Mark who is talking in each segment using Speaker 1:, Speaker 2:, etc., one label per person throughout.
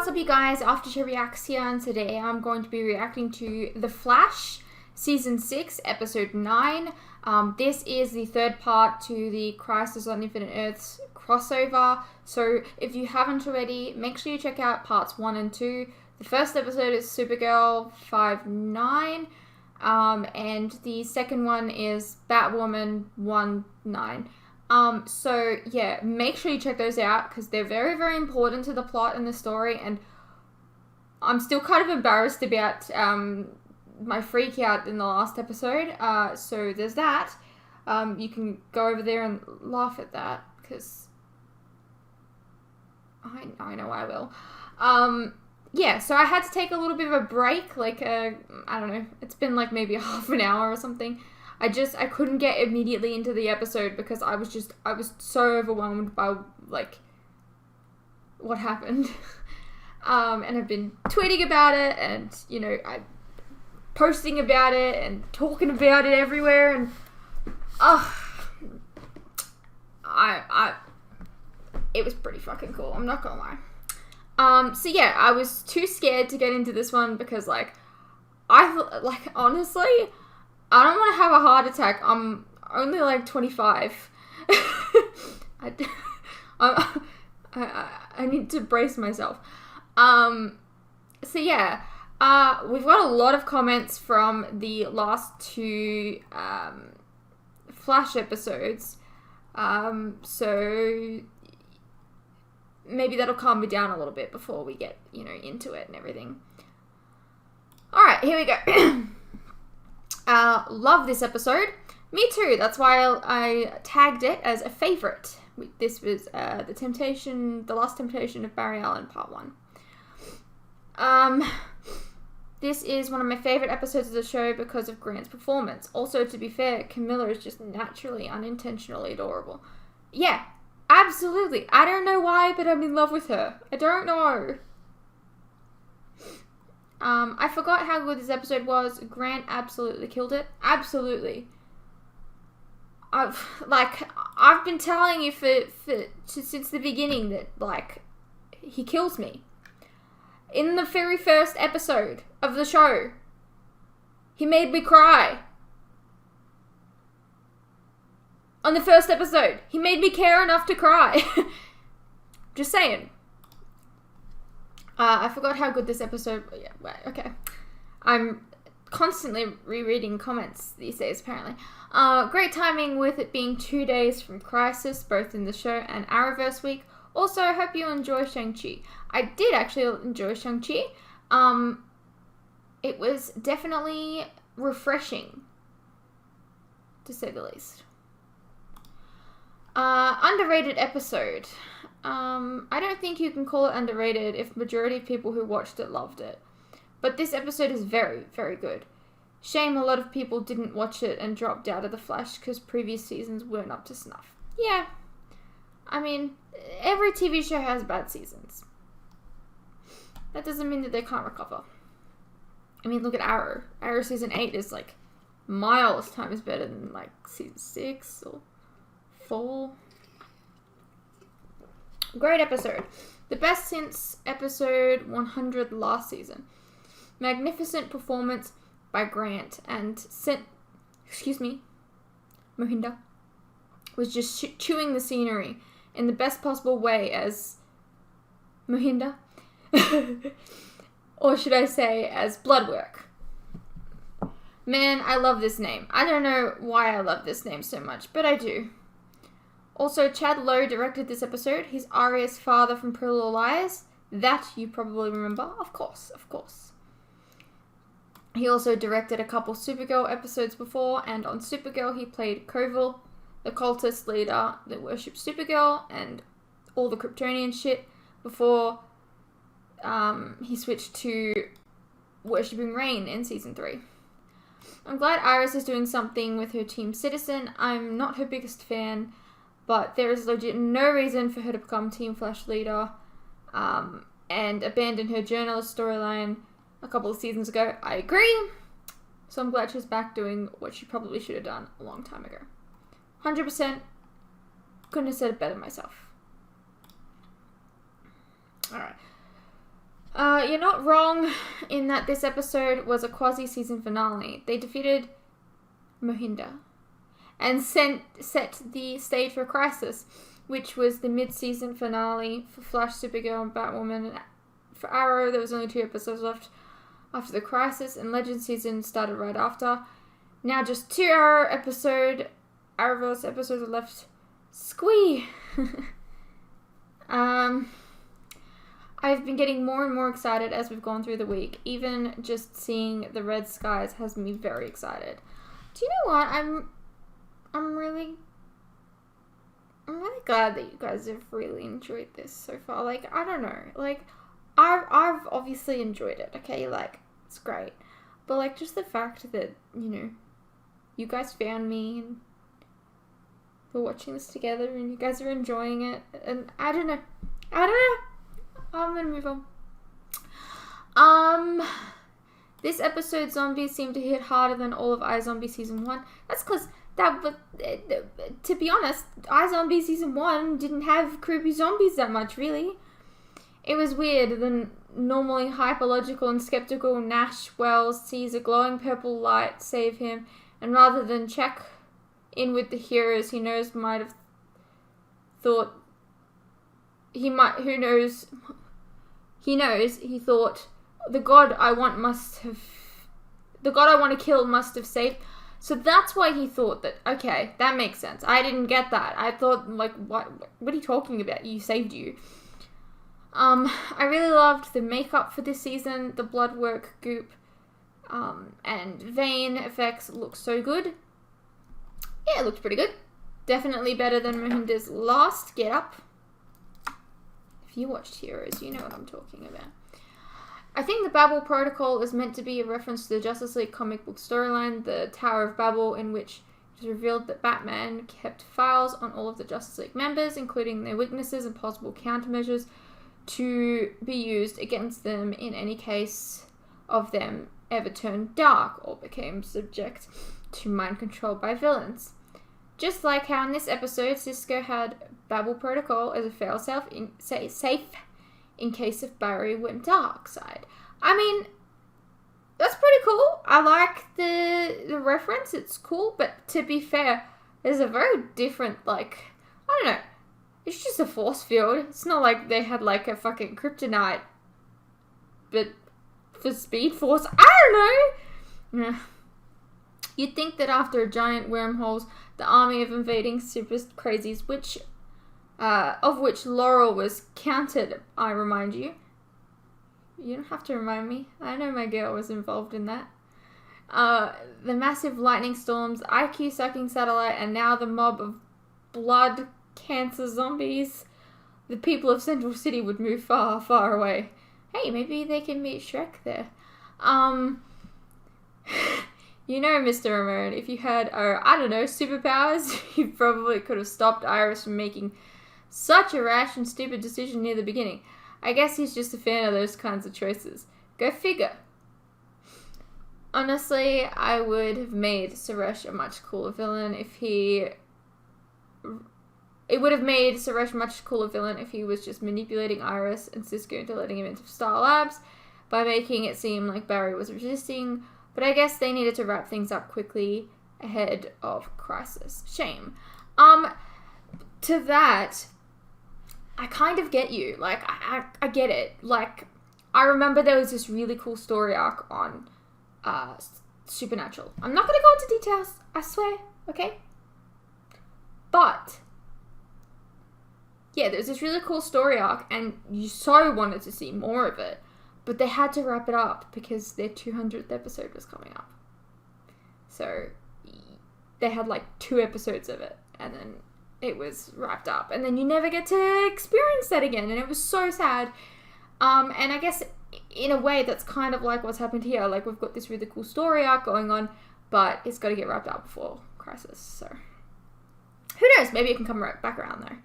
Speaker 1: what's up you guys, After She Reacts here, and today I'm going to be reacting to The Flash, Season 6, Episode 9. This is the third part to the Crisis on Infinite Earths crossover, so if you haven't already, make sure you check out parts 1 and 2. The first episode is Supergirl 5-9, and the second one is Batwoman 1-9. So yeah, make sure you check those out because they're very, very important to the plot and the story, and I'm still kind of embarrassed about, my freak out in the last episode, so there's that. You can go over there and laugh at that because I know I will. Yeah, so I had to take a little bit of a break, like, I don't know, it's been like maybe half an hour or something. I couldn't get immediately into the episode because I was so overwhelmed by, like, what happened. And I've been tweeting about it and, you know, posting about it and talking about it everywhere, and, it was pretty fucking cool, I'm not gonna lie. So yeah, I was too scared to get into this one because, like, honestly, I don't want to have a heart attack. I'm only like 25. I need to brace myself. So yeah, we've got a lot of comments from the last two Flash episodes. So maybe that'll calm me down a little bit before we get, you know, into it and everything. All right, here we go. Love this episode. Me too. That's why I tagged it as a favorite. This was the Last Temptation of Barry Allen, Part 1. This is one of my favorite episodes of the show because of Grant's performance. Also, to be fair, Camilla is just naturally, unintentionally adorable. Yeah, absolutely. I don't know why, but I'm in love with her. I don't know. I forgot how good this episode was. Grant absolutely killed it. Absolutely. I've been telling you since the beginning that, like, he kills me. In the very first episode of the show, he made me cry. On the first episode, he made me care enough to cry. Just saying. I forgot how good this episode... Yeah, okay. I'm constantly rereading comments these days, apparently. Great timing with it being 2 days from Crisis, both in the show and Arrowverse week. Also, I hope you enjoy Shang-Chi. I did actually enjoy Shang-Chi. It was definitely refreshing, to say the least. Underrated episode. I don't think you can call it underrated if majority of people who watched it loved it. But this episode is very, very good. Shame a lot of people didn't watch it and dropped out of The Flash because previous seasons weren't up to snuff. Yeah. I mean, every TV show has bad seasons. That doesn't mean that they can't recover. I mean, look at Arrow. Arrow season 8 is, like, miles times better than, like, season 6 or 4. Great episode. The best since episode 100 last season. Magnificent performance by Grant, and Mohinder was just chewing the scenery in the best possible way as Mohinder. Or should I say as Bloodwork. Man, I love this name. I don't know why I love this name so much, but I do. Also, Chad Lowe directed this episode. He's Arya's father from Pretty Little Liars. That you probably remember. Of course, of course. He also directed a couple Supergirl episodes before, and on Supergirl he played Koval, the cultist leader that worships Supergirl and all the Kryptonian shit before he switched to worshipping Rain in Season 3. I'm glad Iris is doing something with her Team Citizen. I'm not her biggest fan, but there is legit no reason for her to become Team Flash leader and abandon her journalist storyline a couple of seasons ago. I agree. So I'm glad she's back doing what she probably should have done a long time ago. 100%. Couldn't have said it better myself. Alright. You're not wrong in that this episode was a quasi-season finale. They defeated Mohinder and set the stage for Crisis, which was the mid-season finale for Flash, Supergirl, and Batwoman. For Arrow, there was only 2 episodes left after the Crisis, and Legend season started right after. Now just 2 Arrowverse episodes are left. Squee! I've been getting more and more excited as we've gone through the week. Even just seeing the red skies has me very excited. Do you know what? I'm really glad that you guys have really enjoyed this so far. Like, I don't know. Like, I've obviously enjoyed it, okay? Like, it's great. But, like, just the fact that, you know, you guys found me and we're watching this together and you guys are enjoying it. And I don't know. I'm gonna move on. This episode, zombies seem to hit harder than all of iZombie Season 1. That's because, to be honest, iZombie Season 1 didn't have creepy zombies that much, really. It was weird. The normally hyperlogical and skeptical Nash Wells sees a glowing purple light save him, and rather than check in with the heroes he knows he thought, the god I want to kill must have saved. So that's why he thought that, okay, that makes sense. I didn't get that. I thought, like, what are you talking about? You saved you. I really loved the makeup for this season. The blood work, goop, and vein effects look so good. Yeah, it looked pretty good. Definitely better than Mohinder's last get up. If you watched Heroes, you know what I'm talking about. I think the Babel Protocol is meant to be a reference to the Justice League comic book storyline, the Tower of Babel, in which it was revealed that Batman kept files on all of the Justice League members, including their weaknesses and possible countermeasures to be used against them in any case of them ever turned dark or became subject to mind control by villains. Just like how in this episode, Cisco had Babel Protocol as a fail-safe safe in case if Barry went dark side. I mean, that's pretty cool. I like the reference. It's cool, but to be fair, there's a very different, like, I don't know. It's just a force field. It's not like they had, like, a fucking kryptonite, but for speed force. I don't know. You'd think that after giant wormholes, the army of invading super crazies, of which Laurel was counted, I remind you. You don't have to remind me. I know my girl was involved in that. The massive lightning storms, IQ-sucking satellite, and now the mob of blood cancer zombies. The people of Central City would move far, far away. Hey, maybe they can meet Shrek there. You know, Mr. Ramon, if you had, I don't know, superpowers, you probably could have stopped Iris from making such a rash and stupid decision near the beginning. I guess he's just a fan of those kinds of choices. Go figure. Honestly, I would have made Suresh a much cooler villain if he... It would have made Suresh a much cooler villain if he was just manipulating Iris and Cisco into letting him into Star Labs by making it seem like Barry was resisting, but I guess they needed to wrap things up quickly ahead of Crisis. Shame. To that, I kind of get you. Like, I get it. Like, I remember there was this really cool story arc on Supernatural. I'm not going to go into details, I swear, okay? But yeah, there's this really cool story arc, and you so wanted to see more of it, but they had to wrap it up because their 200th episode was coming up. So they had like 2 episodes of it, and then it was wrapped up, and then you never get to experience that again, and it was so sad. And I guess in a way that's kind of like what's happened here. Like, we've got this really cool story arc going on, but it's got to get wrapped up before Crisis, so who knows, maybe it can come right back around though.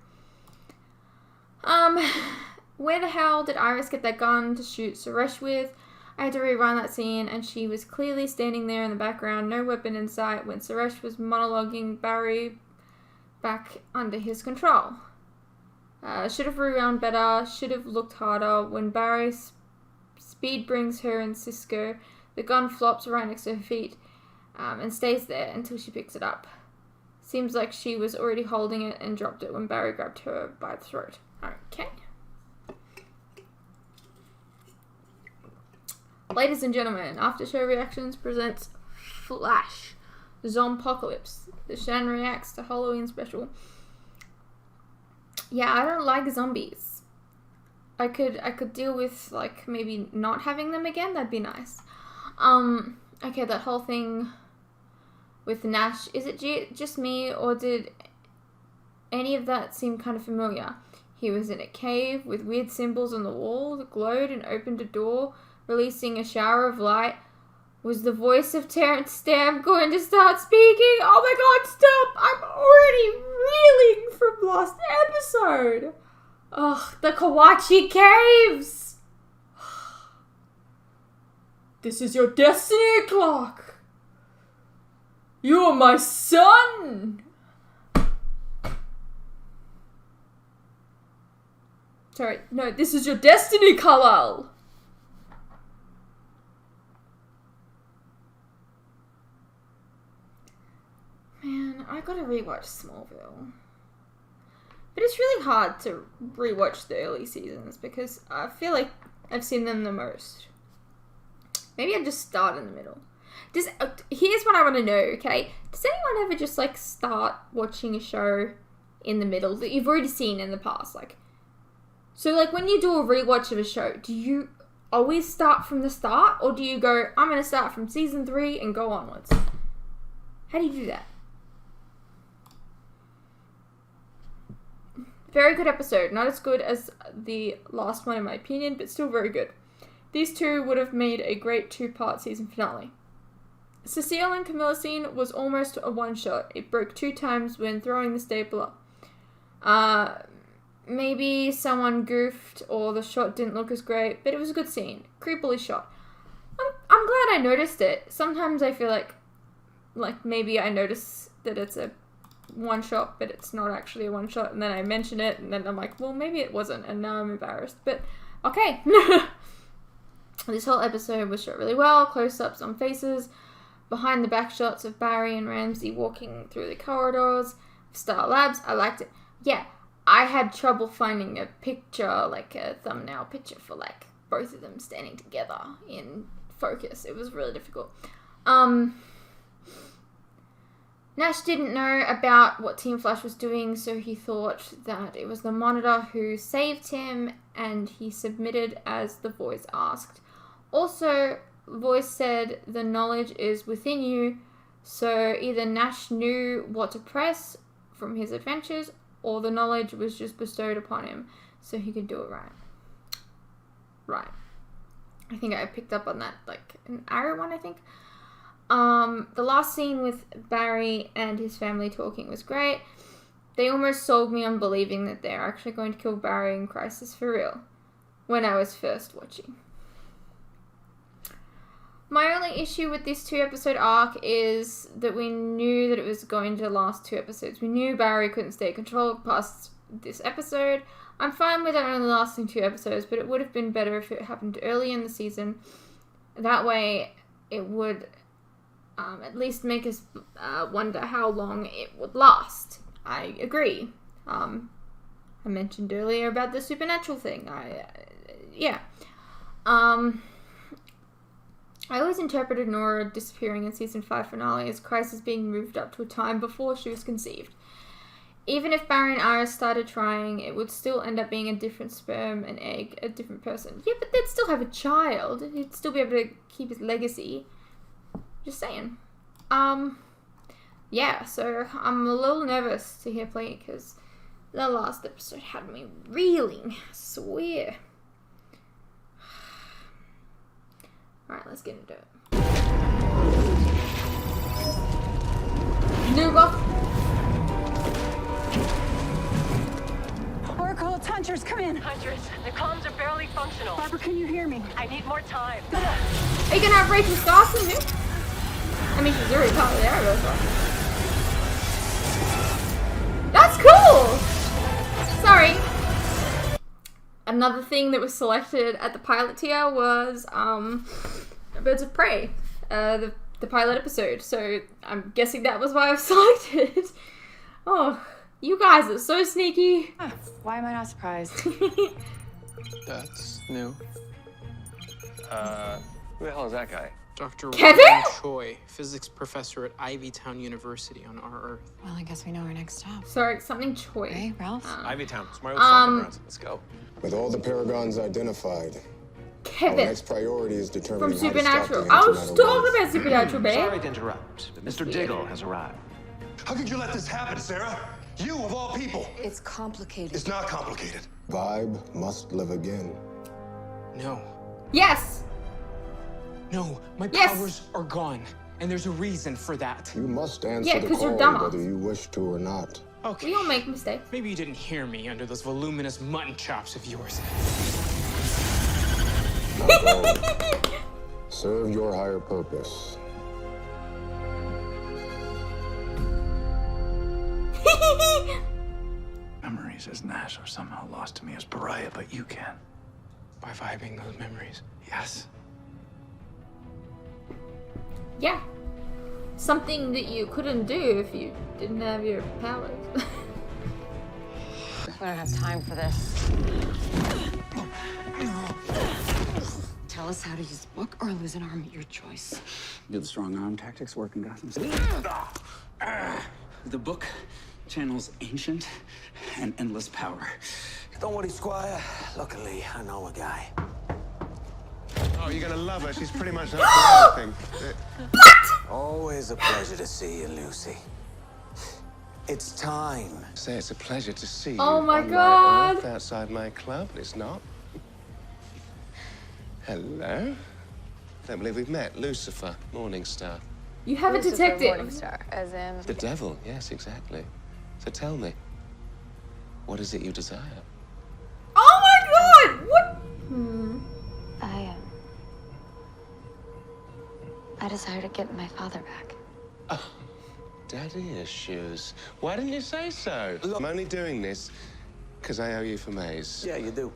Speaker 1: Where the hell did Iris get that gun to shoot Suresh with? I had to rerun that scene, and she was clearly standing there in the background, no weapon in sight, when Suresh was monologuing Barry back under his control. Should have rewound better, should have looked harder. When Barry Speed brings her and Cisco. The gun flops right next to her feet and stays there until she picks it up. Seems like she was already holding it and dropped it when Barry grabbed her by the throat. Okay. Ladies and gentlemen, After Show Reactions presents Flash, Zompocalypse. The Shan reacts to Halloween special. Yeah, I don't like zombies. I could deal with, like, maybe not having them again. That'd be nice. Okay, that whole thing with Nash. Is it just me, or did any of that seem kind of familiar? He was in a cave with weird symbols on the wall that glowed and opened a door, releasing a shower of light. Was the voice of Terrence Stamp going to start speaking? Oh my god, stop! I'm already reeling from last episode! Ugh, the Kawachi Caves! This is your destiny, Clark! You are my son! Sorry, no, this is your destiny, Kal-El! Man, I gotta rewatch Smallville. But it's really hard to rewatch the early seasons because I feel like I've seen them the most. Maybe I just start in the middle. Here's what I want to know, okay? Does anyone ever just, like, start watching a show in the middle that you've already seen in the past? Like, so, like, when you do a rewatch of a show, do you always start from the start? Or do you go, I'm going to start from season 3 and go onwards? How do you do that? Very good episode. Not as good as the last one in my opinion, but still very good. These two would have made a great 2-part season finale. Cecile and Camilla scene was almost a one-shot. It broke 2 times when throwing the stapler. Maybe someone goofed or the shot didn't look as great, but it was a good scene. Creepily shot. I'm glad I noticed it. Sometimes I feel like maybe I notice that it's a one-shot, but it's not actually a one-shot, and then I mention it, and then I'm like, well, maybe it wasn't, and now I'm embarrassed. But, okay. This whole episode was shot really well. Close-ups on faces. Behind the back shots of Barry and Ramsey walking through the corridors. Star Labs. I liked it. Yeah, I had trouble finding a picture, like a thumbnail picture for, like, both of them standing together in focus. It was really difficult. Nash didn't know about what Team Flash was doing, so he thought that it was the Monitor who saved him, and he submitted as the voice asked. Also, voice said the knowledge is within you, so either Nash knew what to press from his adventures, or the knowledge was just bestowed upon him, so he could do it right. Right. I think I picked up on that, like, an Arrow one, I think. The last scene with Barry and his family talking was great. They almost sold me on believing that they're actually going to kill Barry in Crisis for real when I was first watching. My only issue with this 2-episode arc is that we knew that it was going to last 2 episodes. We knew Barry couldn't stay controlled past this episode. I'm fine with it only lasting 2 episodes, but it would have been better if it happened early in the season. That way, it would at least make us wonder how long it would last. I agree. I mentioned earlier about the supernatural thing. I always interpreted Nora disappearing in season 5 finale as Crisis being moved up to a time before she was conceived. Even if Barry and Iris started trying, it would still end up being a different sperm and egg, a different person. Yeah, but they'd still have a child. He'd still be able to keep his legacy. Just saying. Yeah, so I'm a little nervous to hear play because the last episode had me reeling, I swear. Alright, let's get into it. Nougat!
Speaker 2: Oracle, it's Hunters, come in.
Speaker 3: Hunters, the comms are barely functional.
Speaker 2: Barbara, can you hear me?
Speaker 3: I need more time.
Speaker 1: Are you gonna have Rachel Scarson here? I mean, she's already part of the Arrow, so. That's cool! Sorry. Another thing that was selected at the pilot tier was Birds of Prey, the pilot episode. So I'm guessing that was why I've selected. Oh, you guys are so sneaky.
Speaker 2: Why am I not surprised?
Speaker 4: That's new.
Speaker 5: Who the hell is that guy?
Speaker 4: Dr.
Speaker 1: Kevin?
Speaker 4: William Choi, physics professor at Ivytown University on our Earth.
Speaker 2: Well, I guess we know our next stop.
Speaker 1: Sorry, something Choi.
Speaker 2: Hey, Ralph?
Speaker 5: Ivytown. It's my old stomping grounds. Let's go.
Speaker 6: With all the paragons identified, our
Speaker 1: Kevin
Speaker 6: next priority is
Speaker 1: from
Speaker 6: determining how to
Speaker 1: Supernatural.
Speaker 6: stop
Speaker 1: I
Speaker 6: the
Speaker 1: was
Speaker 6: antimatter
Speaker 1: talking
Speaker 6: wave.
Speaker 1: about Supernatural,
Speaker 7: Sorry
Speaker 1: babe.
Speaker 7: to interrupt, but Mr. Diggle has arrived.
Speaker 8: How could you let this happen, Sarah? You, of all people.
Speaker 2: It's complicated.
Speaker 8: It's not complicated.
Speaker 6: Vibe must live again.
Speaker 4: No.
Speaker 1: Yes.
Speaker 4: No, my
Speaker 1: Yes.
Speaker 4: powers are gone. And there's a reason for that.
Speaker 6: You must answer
Speaker 1: Yeah,
Speaker 6: the
Speaker 1: 'cause you're
Speaker 6: call
Speaker 1: dumb.
Speaker 6: whether you wish to or not.
Speaker 4: Okay.
Speaker 1: We all make mistakes.
Speaker 4: Maybe you didn't hear me under those voluminous mutton chops of yours.
Speaker 6: Now go. Serve your higher purpose.
Speaker 7: Memories as Nash are somehow lost to me as pariah, but you can.
Speaker 4: By vibing those memories.
Speaker 7: Yes.
Speaker 1: Yeah. Something that you couldn't do if you didn't have your powers.
Speaker 2: We don't have time for this. Tell us how to use the book or lose an arm at your choice.
Speaker 9: Do the strong arm tactics work in Gotham City? The book channels ancient and endless power.
Speaker 10: Don't worry, Squire. Luckily, I know a guy.
Speaker 5: Oh, you're gonna love her. She's pretty much up for everything.
Speaker 10: Always a pleasure to see you, Lucy. It's time.
Speaker 5: Say it's a pleasure to see you.
Speaker 1: Oh my
Speaker 5: on
Speaker 1: God.
Speaker 5: Earth outside my club, but it's not. Hello. Don't believe we've met. Lucifer, Morningstar.
Speaker 1: You have a detective.
Speaker 2: Morningstar, as in...
Speaker 5: The devil, yes, exactly. So tell me, what is it you desire?
Speaker 1: Oh my God! What?
Speaker 11: I desire to get my father back.
Speaker 5: Oh, daddy issues. Why didn't you say so? I'm only doing this because I owe you for Maze.
Speaker 10: Yeah, you do.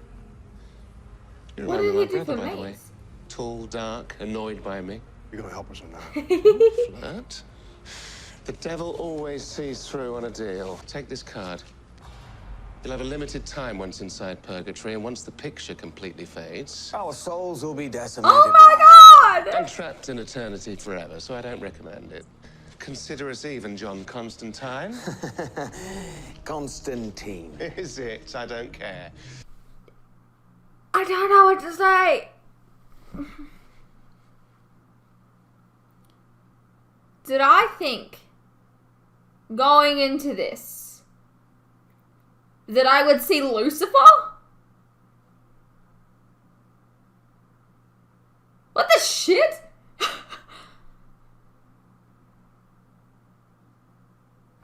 Speaker 5: You
Speaker 1: What
Speaker 5: remember
Speaker 1: did
Speaker 5: my
Speaker 1: he do
Speaker 5: brother,
Speaker 1: for
Speaker 5: by the way?
Speaker 1: Maze?
Speaker 5: Tall, dark, annoyed by me.
Speaker 8: You gonna help us or not?
Speaker 5: Flirt? The devil always sees through on a deal. Take this card. You'll have a limited time once inside purgatory, and once the picture completely fades,
Speaker 10: Our souls will be decimated.
Speaker 1: Oh my God!
Speaker 5: I'm trapped in eternity forever, so I don't recommend it. Consider us even, John Constantine.
Speaker 10: Constantine.
Speaker 5: Is it? I don't care.
Speaker 1: I don't know what to say. Did I think going into this that I would see Lucifer? What the shit?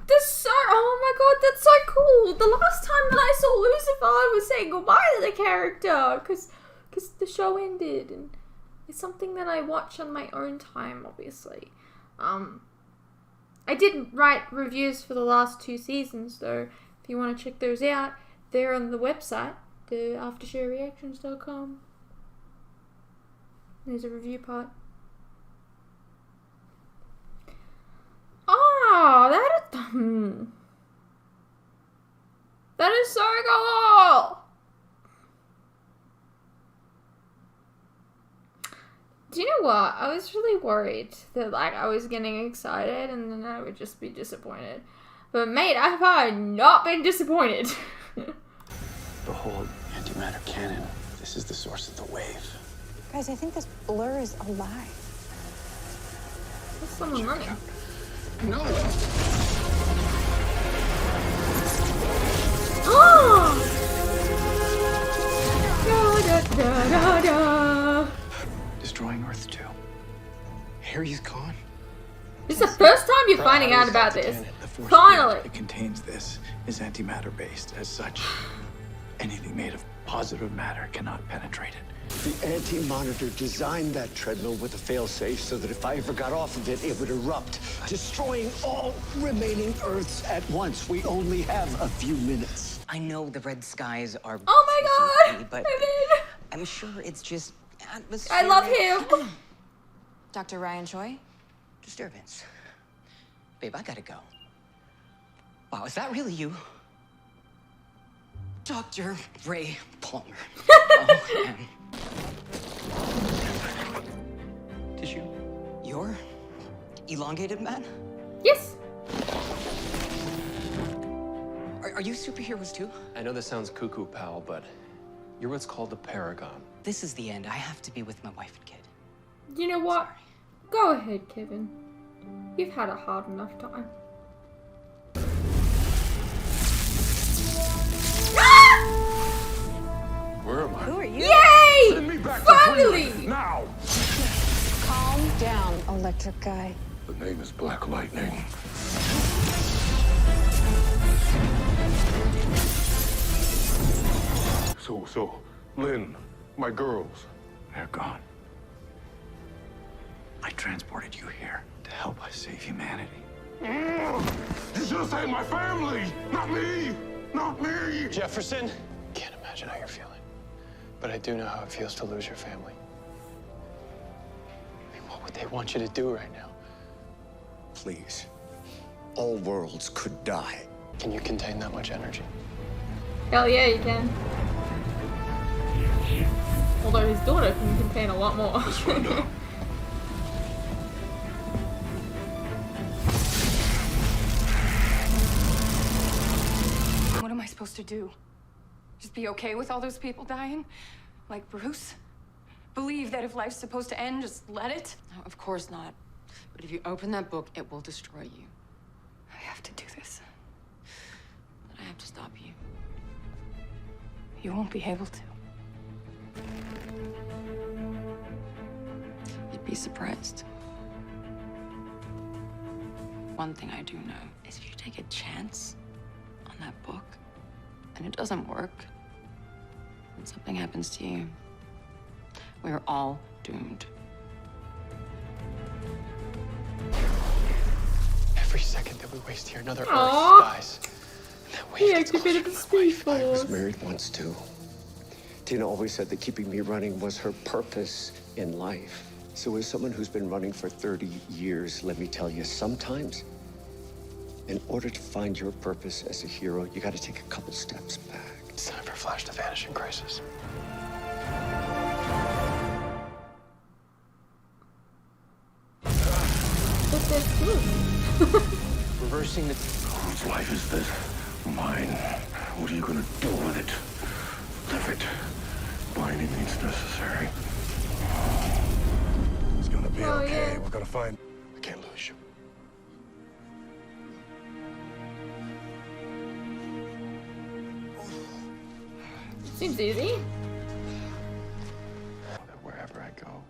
Speaker 1: That's so, oh my God, that's so cool. The last time that I saw Lucifer, I was saying goodbye to the character because the show ended, and it's something that I watch on my own time, obviously. I did write reviews for the last 2 seasons, though. If you want to check those out, they're on the website, the aftershorereactions.com. There's a review part. Oh, that is so cool. Do you know what? I was really worried that I was getting excited and then I would just be disappointed. But mate, I have not been disappointed.
Speaker 9: Behold, antimatter cannon. This is the source of the wave.
Speaker 2: Guys, I think this blur is a lie.
Speaker 1: There's someone running.
Speaker 9: No!
Speaker 1: Oh! Da, da, da, da, da.
Speaker 9: Destroying Earth 2. Harry's gone.
Speaker 1: This is the first time you're finding out about this.
Speaker 9: The force
Speaker 1: Finally!
Speaker 9: field that contains this is antimatter based. As such, anything made of positive matter cannot penetrate it.
Speaker 12: The anti-monitor designed that treadmill with a failsafe so that if I ever got off of it, it would erupt, destroying all remaining Earths at once. We only have a few minutes.
Speaker 13: I know the red skies are...
Speaker 1: Oh my god!
Speaker 13: But
Speaker 1: Kevin!
Speaker 13: I'm sure it's just atmosphere.
Speaker 1: I love him!
Speaker 2: Dr. Ryan Choi?
Speaker 13: Disturbance. Babe, I gotta go. Wow, is that really you? Dr. Ray Palmer. Oh, tissue? You're elongated man?
Speaker 1: Yes.
Speaker 13: Are you superheroes too?
Speaker 14: I know this sounds cuckoo, pal, but you're what's called a paragon.
Speaker 13: This is the end. I have to be with my wife and kid.
Speaker 1: You know what? Go ahead, Kevin. You've had a hard enough time.
Speaker 6: Where am I?
Speaker 2: Who are you?
Speaker 1: Yay!
Speaker 6: Send me back
Speaker 1: Finally!
Speaker 6: to Freeland, now!
Speaker 2: Calm down, electric guy.
Speaker 6: The name is Black Lightning. So, Lynn, my girls.
Speaker 7: They're gone. I transported you here to help us save humanity.
Speaker 6: You should have saved my family! Not me! Not me!
Speaker 4: Jefferson, can't imagine how you're feeling. But I do know how it feels to lose your family. I mean, what would they want you to do right now?
Speaker 12: Please. All worlds could die.
Speaker 4: Can you contain that much energy?
Speaker 1: Hell yeah, you can. Although his daughter can contain a lot more.
Speaker 6: Let's find out.
Speaker 15: What am I supposed to do? Just be okay with all those people dying? Like Bruce? Believe that if life's supposed to end, just let it?
Speaker 2: No, of course not. But if you open that book, it will destroy you.
Speaker 15: I have to do this.
Speaker 2: But I have to stop you.
Speaker 15: You won't be able to.
Speaker 2: You'd be surprised. One thing I do know is if you take a chance on that book and it doesn't work, and something happens to you, we're all doomed.
Speaker 4: Every second that we waste here, another
Speaker 1: Aww.
Speaker 4: Earth dies. And that wave
Speaker 1: He
Speaker 4: gets
Speaker 1: activated the speed
Speaker 12: I was
Speaker 1: force.
Speaker 12: married once too. Tina always said that keeping me running was her purpose in life. So as someone who's been running for 30 years, let me tell you, sometimes, in order to find your purpose as a hero, you gotta take a couple steps back.
Speaker 4: It's time for Flash to vanish in crisis.
Speaker 1: But that's good.
Speaker 4: Reversing the...
Speaker 6: Whose life is this? Mine. What are you gonna do with it? Live it. By any means necessary. It's gonna be okay.
Speaker 1: Yeah.
Speaker 6: We're gonna find... I can't lose you.
Speaker 1: Seems easy.
Speaker 4: That wherever I go,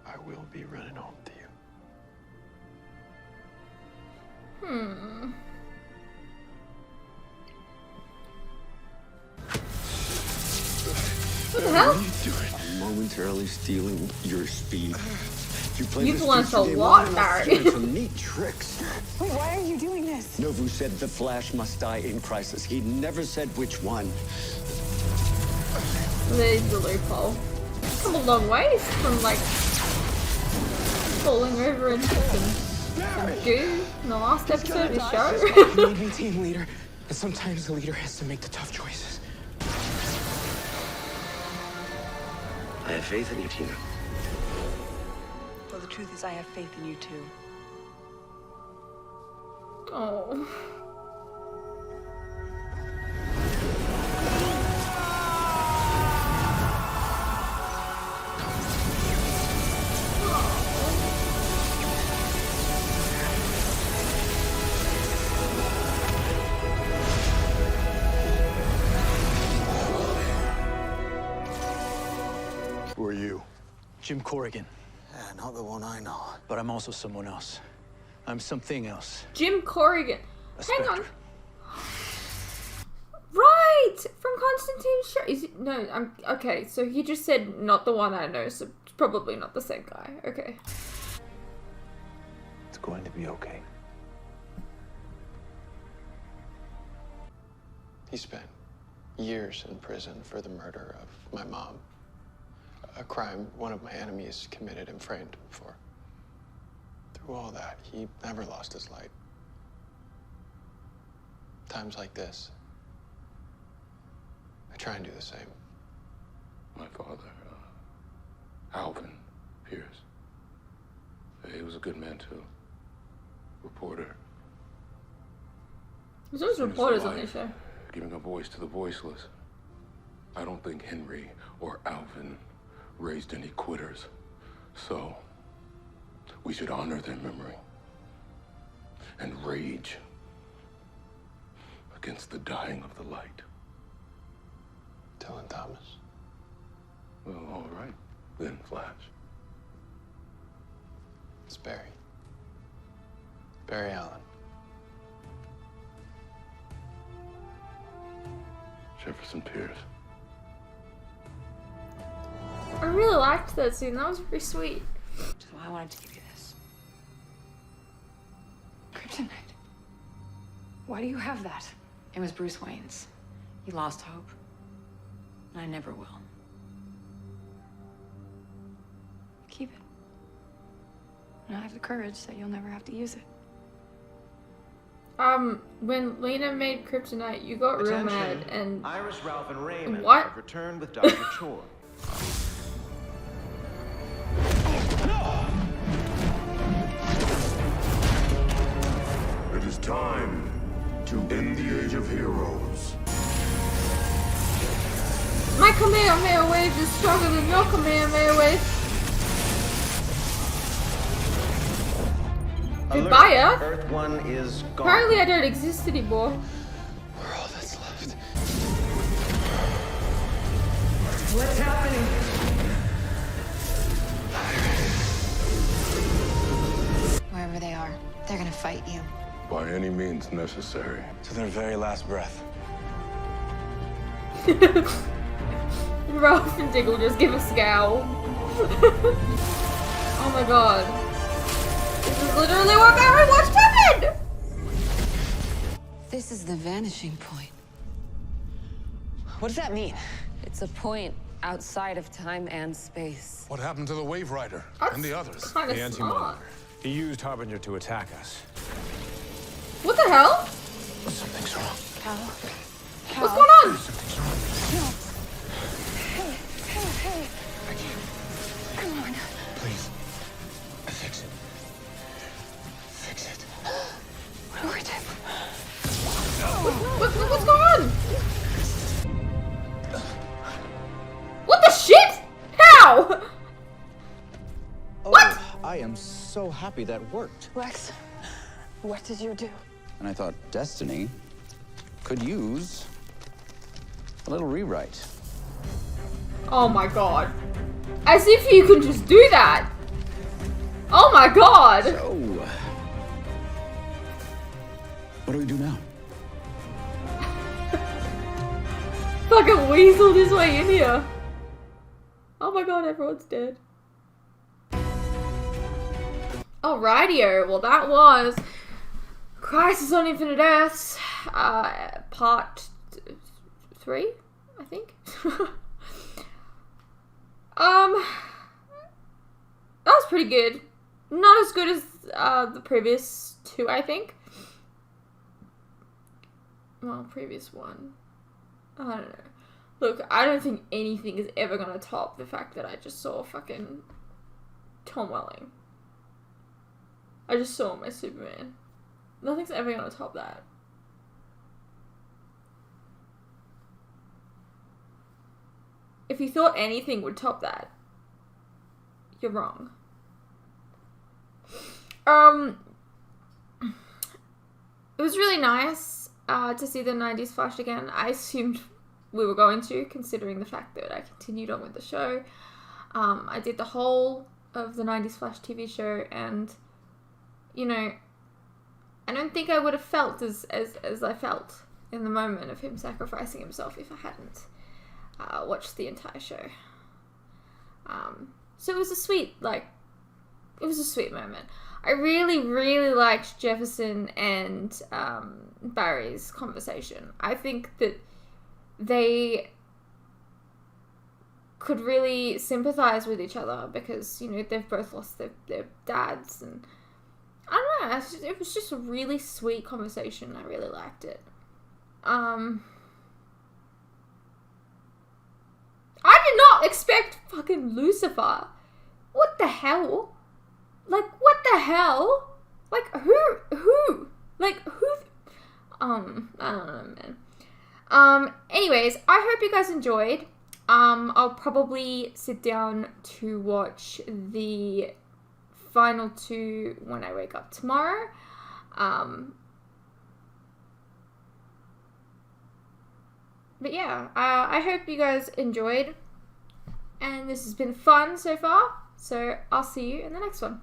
Speaker 4: I will be running home to you.
Speaker 1: Hmm. What the hell?
Speaker 12: What are you doing? I'm momentarily stealing your speed. You play
Speaker 1: You've
Speaker 12: this
Speaker 1: learned
Speaker 12: future
Speaker 1: a
Speaker 12: game
Speaker 1: lot,
Speaker 12: long enough to
Speaker 1: Barry.
Speaker 12: learn some neat tricks.
Speaker 15: Wait, why are you doing this?
Speaker 12: Novu said the Flash must die in crisis. He never said which one.
Speaker 1: There's the loophole. Come a long ways from like falling over into some goo in the last episode of the show.
Speaker 4: You need me team leader, and sometimes the leader has to make the tough choices.
Speaker 12: I have faith in you, Tina.
Speaker 15: Well, the truth is I have faith in you too.
Speaker 1: Oh.
Speaker 6: Who are you?
Speaker 7: Jim Corrigan.
Speaker 10: Not the one I know.
Speaker 7: But I'm also someone else. I'm something else.
Speaker 1: Jim Corrigan.
Speaker 7: A
Speaker 1: Hang on.
Speaker 7: specter.
Speaker 1: Right! From Constantine's show. Is it? No, I'm... Okay, so he just said not the one I know, so it's probably not the same guy. Okay.
Speaker 7: It's going to be okay.
Speaker 4: He spent years in prison for the murder of my mom. A crime one of my enemies committed and framed him for. Through all that, he never lost his light. Times like this, I try and do the same.
Speaker 6: My father, Alvin Pierce. He was a good man, too. Reporter.
Speaker 1: There's always reporters on this show.
Speaker 6: Giving a voice to the voiceless. I don't think Henry or Alvin raised any quitters. So, we should honor their memory. And rage against the dying of the light.
Speaker 4: Dylan Thomas.
Speaker 6: Well, all right. Then, Flash.
Speaker 4: It's Barry. Barry Allen.
Speaker 6: Jefferson Pierce.
Speaker 1: I really liked that scene. That was very sweet.
Speaker 2: Which is why I wanted to give you this.
Speaker 15: Kryptonite. Why do you have that?
Speaker 2: It was Bruce Wayne's. He lost hope. And I never will.
Speaker 15: Keep it. And I have the courage that you'll never have to use it.
Speaker 1: When Lena made Kryptonite, you got real mad and
Speaker 16: Iris, Ralph, and Raymond
Speaker 1: what?
Speaker 16: have returned with Dr. Chor.
Speaker 6: It is time to end the Age of Heroes.
Speaker 1: My Kamehameha wave is stronger than your Kamehameha wave. Goodbye, Earth.
Speaker 16: Earth 1 is gone.
Speaker 1: Apparently I don't exist anymore.
Speaker 4: We're all that's left.
Speaker 3: What's happening?
Speaker 11: Wherever they are, they're gonna fight you.
Speaker 6: By any means necessary.
Speaker 16: To their very last breath.
Speaker 1: Ralph and Diggle just give a scowl. Oh my god. This is literally what Barry watched happen!
Speaker 11: This is the vanishing point.
Speaker 13: What does that mean?
Speaker 11: It's a point outside of time and space.
Speaker 6: What happened to the Wave Rider and the others?
Speaker 1: Kinda
Speaker 7: The
Speaker 1: smart.
Speaker 7: anti-monitor. He used Harbinger to attack us.
Speaker 1: What the hell?
Speaker 6: Something's wrong.
Speaker 15: Cal.
Speaker 1: What's going on?
Speaker 6: Something's wrong.
Speaker 15: Hey. Come on.
Speaker 6: Please. Fix it. Fix it.
Speaker 15: What do I do?
Speaker 1: What's going on? What the shit? How? What?
Speaker 9: I am so happy that worked.
Speaker 15: Lex, what did you do?
Speaker 9: And I thought Destiny could use a little rewrite.
Speaker 1: Oh my god. As if you can just do that. Oh my god.
Speaker 9: So, what do we do now?
Speaker 1: Fucking weaseled his way in here. Oh my god, everyone's dead. Alrighty-o, well that was Crisis on Infinite Earths, part 3, I think. That was pretty good. Not as good as the previous 2, I think. Well, previous 1. I don't know. Look, I don't think anything is ever gonna top the fact that I just saw fucking Tom Welling. I just saw my Superman. Nothing's ever gonna top that. If you thought anything would top that, you're wrong. It was really nice to see the 90s Flash again. I assumed we were going to, considering the fact that I continued on with the show. I did the whole of the 90s Flash TV show, and, you know, I don't think I would have felt as I felt in the moment of him sacrificing himself if I hadn't watched the entire show. So it was a sweet, it was a sweet moment. I really, really liked Jefferson and Barry's conversation. I think that they could really sympathize with each other because, you know, they've both lost their dads, and I don't know, it was just a really sweet conversation. I really liked it. I did not expect fucking Lucifer. What the hell? Like, what the hell? Like, who? Like, who? I don't know, man. Anyways, I hope you guys enjoyed. I'll probably sit down to watch the final 2 when I wake up tomorrow. But yeah, I hope you guys enjoyed, and this has been fun so far, so I'll see you in the next one.